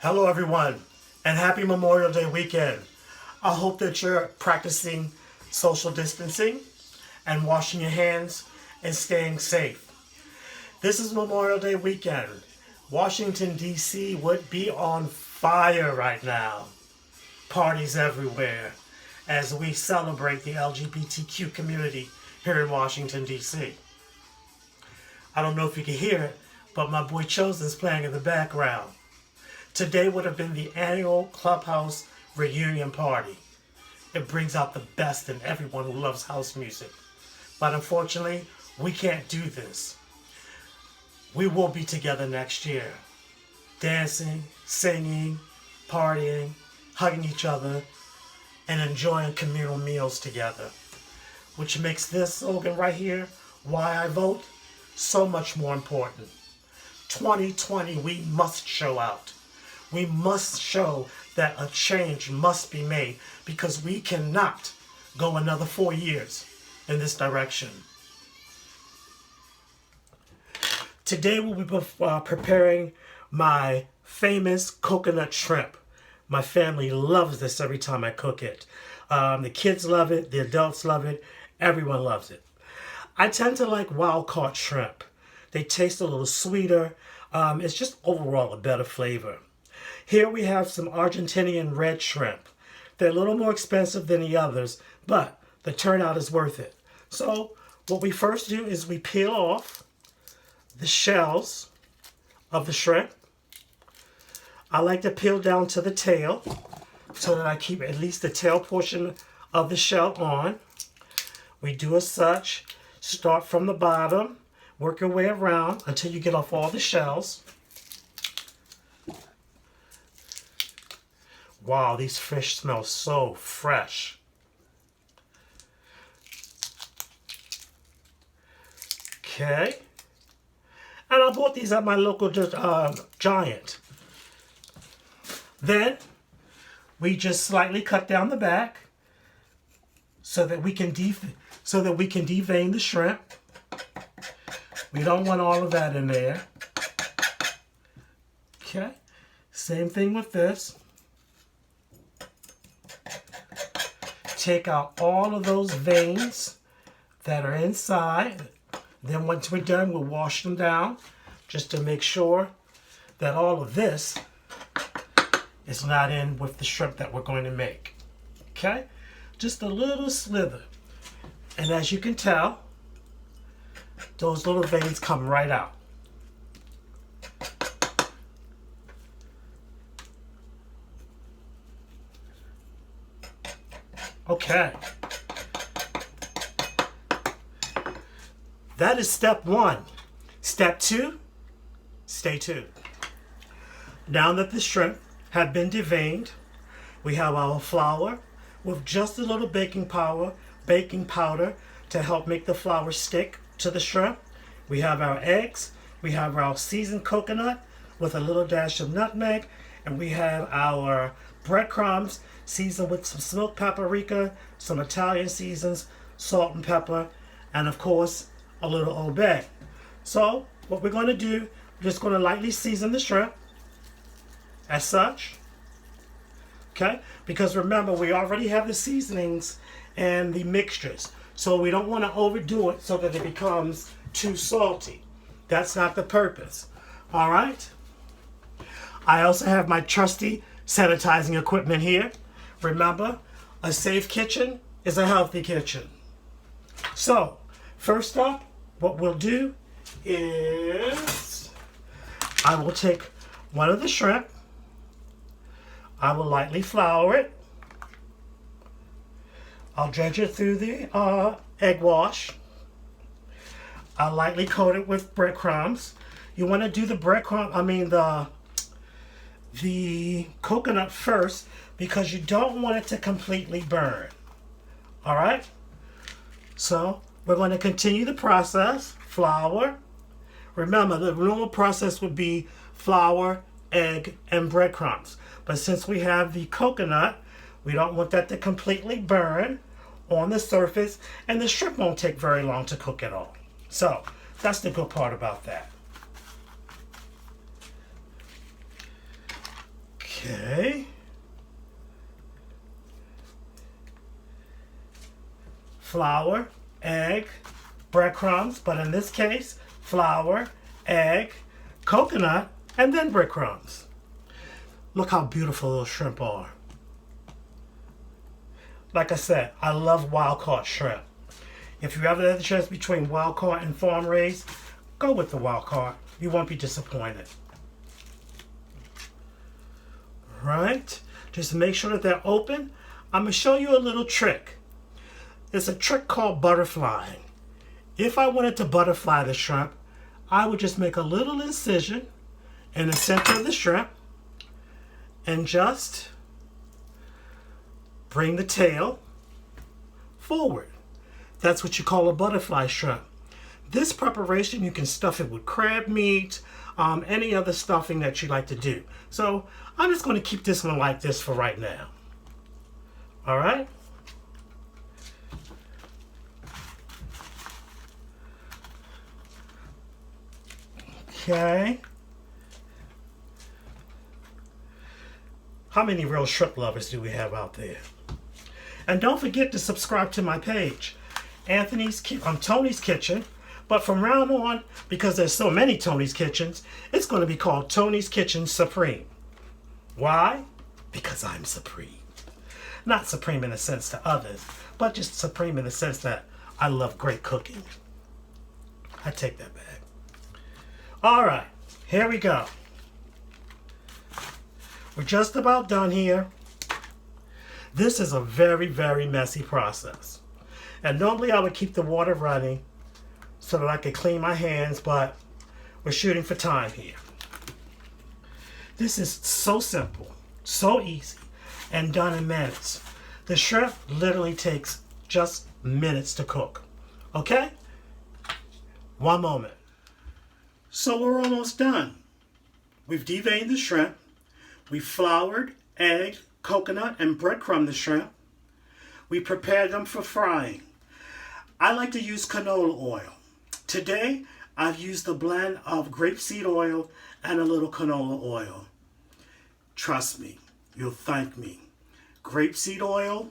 Hello, everyone, and happy Memorial Day weekend. I hope that you're practicing social distancing and washing your hands and staying safe. This is Memorial Day weekend. Washington, D.C. would be on fire right now. Parties everywhere as we celebrate the LGBTQ community here in Washington, D.C. I don't know if you can hear it, but my boy Chosen's playing in the background. Today would have been the annual Clubhouse reunion party. It brings out the best in everyone who loves house music. But unfortunately, we can't do this. We will be together next year, dancing, singing, partying, hugging each other, and enjoying communal meals together. Which makes this slogan right here, Why I Vote, so much more important. 2020, we must show out. We must show that a change must be made because we cannot go another 4 years in this direction. Today we'll be preparing my famous coconut shrimp. My family loves this every time I cook it. The kids love it, the adults love it, everyone loves it. I tend to like wild-caught shrimp. They taste a little sweeter. It's just overall a better flavor. Here we have some Argentinian red shrimp. They're a little more expensive than the others, but the turnout is worth it. So what we first do is we peel off the shells of the shrimp. I like to peel down to the tail so that I keep at least the tail portion of the shell on. We do as such. Start from the bottom, work your way around until you get off all the shells. Wow, these fish smell so fresh. Okay. And I bought these at my local Giant. Then we just slightly cut down the back so that we can devein the shrimp. We don't want all of that in there. Okay. Same thing with this. Take out all of those veins that are inside. Then once we're done, we'll wash them down just to make sure that all of this is not in with the shrimp that we're going to make. Okay? Just a little slither. And as you can tell, those little veins come right out. Okay. That is step one. Step two, stay tuned. Now that the shrimp have been deveined, we have our flour with just a little baking powder to help make the flour stick to the shrimp. We have our eggs, we have our seasoned coconut with a little dash of nutmeg, and we have our breadcrumbs seasoned with some smoked paprika, some Italian seasons, salt and pepper, and of course a little Old Bay. So what we're going to do, we're just going to lightly season the shrimp as such. Okay, because remember we already have the seasonings and the mixtures, so we don't want to overdo it so that it becomes too salty. That's not the purpose. All right. I also have my trusty sanitizing equipment here. Remember, a safe kitchen is a healthy kitchen. So, first up, what we'll do is I will take one of the shrimp. I will lightly flour it. I'll dredge it through the egg wash. I'll lightly coat it with breadcrumbs. You want to do the the coconut first because you don't want it to completely burn. All right? So we're going to continue the process. Flour. Remember, the normal process would be flour, egg, and breadcrumbs. But since we have the coconut, we don't want that to completely burn on the surface, and the shrimp won't take very long to cook at all. So that's the good part about that. Okay. Flour, egg, breadcrumbs, but in this case, flour, egg, coconut, and then breadcrumbs. Look how beautiful those shrimp are. Like I said, I love wild-caught shrimp. If you ever have the chance between wild-caught and farm-raised, go with the wild-caught. You won't be disappointed. Right? Just make sure that they're open. I'm going to show you a little trick. It's a trick called butterflying. If I wanted to butterfly the shrimp, I would just make a little incision in the center of the shrimp and just bring the tail forward. That's what you call a butterfly shrimp. This preparation, you can stuff it with crab meat, any other stuffing that you like to do. So I'm just going to keep this one like this for right now. All right? Okay. How many real shrimp lovers do we have out there? And don't forget to subscribe to my page, Tony's Kitchen. But from now on, because there's so many Tony's Kitchens, it's going to be called Tony's Kitchen Supreme. Why? Because I'm supreme. Not supreme in a sense to others, but just supreme in the sense that I love great cooking. I take that back. All right, here we go. We're just about done here. This is a very, very messy process. And normally I would keep the water running so that I could clean my hands, but we're shooting for time here. This is so simple, so easy, and done in minutes. The shrimp literally takes just minutes to cook. Okay? One moment. So we're almost done. We've deveined the shrimp. We've floured, egg, coconut, and breadcrumb the shrimp. We prepared them for frying. I like to use canola oil. Today, I've used a blend of grapeseed oil and a little canola oil. Trust me, you'll thank me. Grapeseed oil,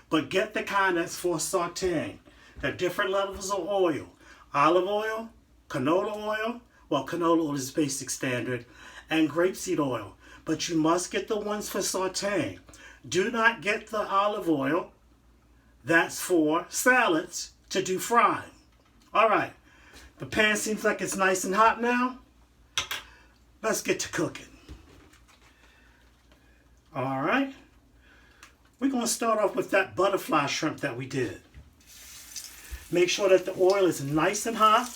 but get the kind that's for sauteing. There are different levels of oil. Olive oil, canola oil, well, canola oil is basic standard, and grapeseed oil. But you must get the ones for sauteing. Do not get the olive oil. That's for salads to do frying. All right, the pan seems like it's nice and hot now. Let's get to cooking. All right, we're going to start off with that butterfly shrimp that we did. Make sure that the oil is nice and hot.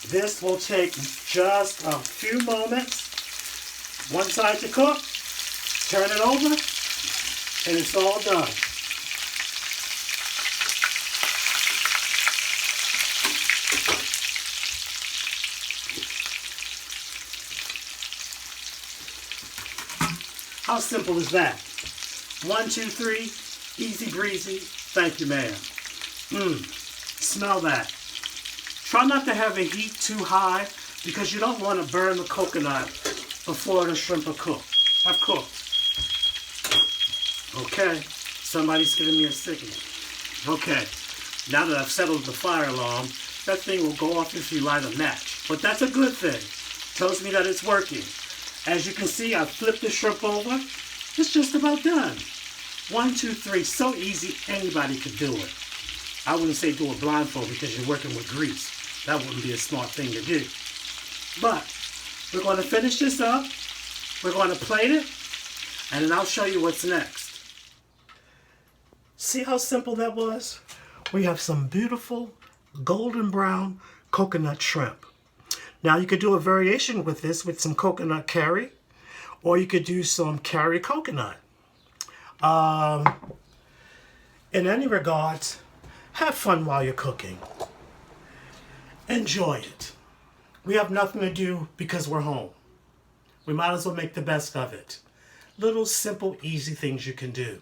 This will take just a few moments. One side to cook, turn it over, and it's all done. How simple is that? 1, 2, 3, easy breezy. Thank you, ma'am. Smell that. Try not to have the heat too high because you don't want to burn the coconut before the shrimp are cooked. I've cooked. Okay, somebody's giving me a signal. Okay, now that I've settled the fire alarm, that thing will go off if you light a match. But that's a good thing. Tells me that it's working. As you can see, I flipped the shrimp over. It's just about done. 1, 2, 3, so easy, anybody could do it. I wouldn't say do it blindfold because you're working with grease. That wouldn't be a smart thing to do. But we're going to finish this up. We're going to plate it, and then I'll show you what's next. See how simple that was? We have some beautiful golden brown coconut shrimp. Now you could do a variation with this with some coconut curry, or you could do some curry coconut. In any regards, have fun while you're cooking. Enjoy it. We have nothing to do because we're home. We might as well make the best of it. Little simple, easy things you can do.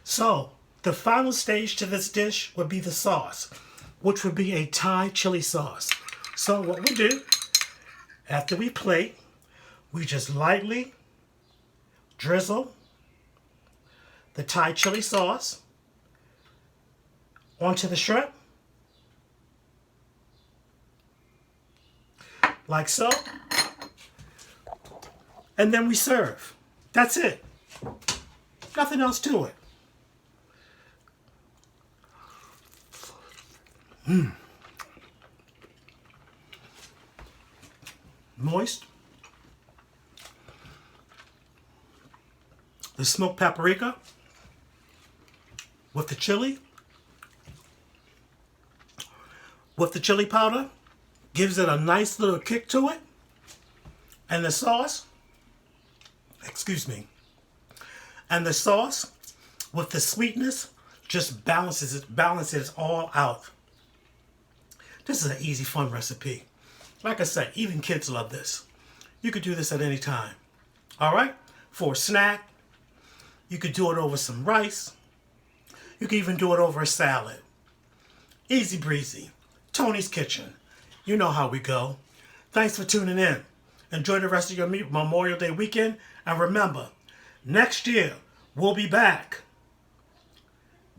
So, the final stage to this dish would be the sauce. which would be a Thai chili sauce. So what we do, after we plate, we just lightly drizzle the Thai chili sauce onto the shrimp, like so, and then we serve. That's it. Nothing else to it. Moist. The smoked paprika with the chili, with the chili powder, gives it a nice little kick to it. And the sauce, and the sauce with the sweetness just balances it all out. This is an easy, fun recipe. Like I said, even kids love this. You could do this at any time. All right? For a snack, you could do it over some rice. You could even do it over a salad. Easy breezy. Tony's Kitchen. You know how we go. Thanks for tuning in. Enjoy the rest of your Memorial Day weekend. And remember, next year, we'll be back.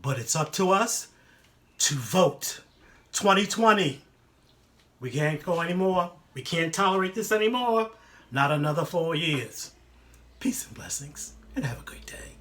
But it's up to us to vote. 2020. We can't go anymore. We can't tolerate this anymore. Not another 4 years. Peace and blessings, and have a great day.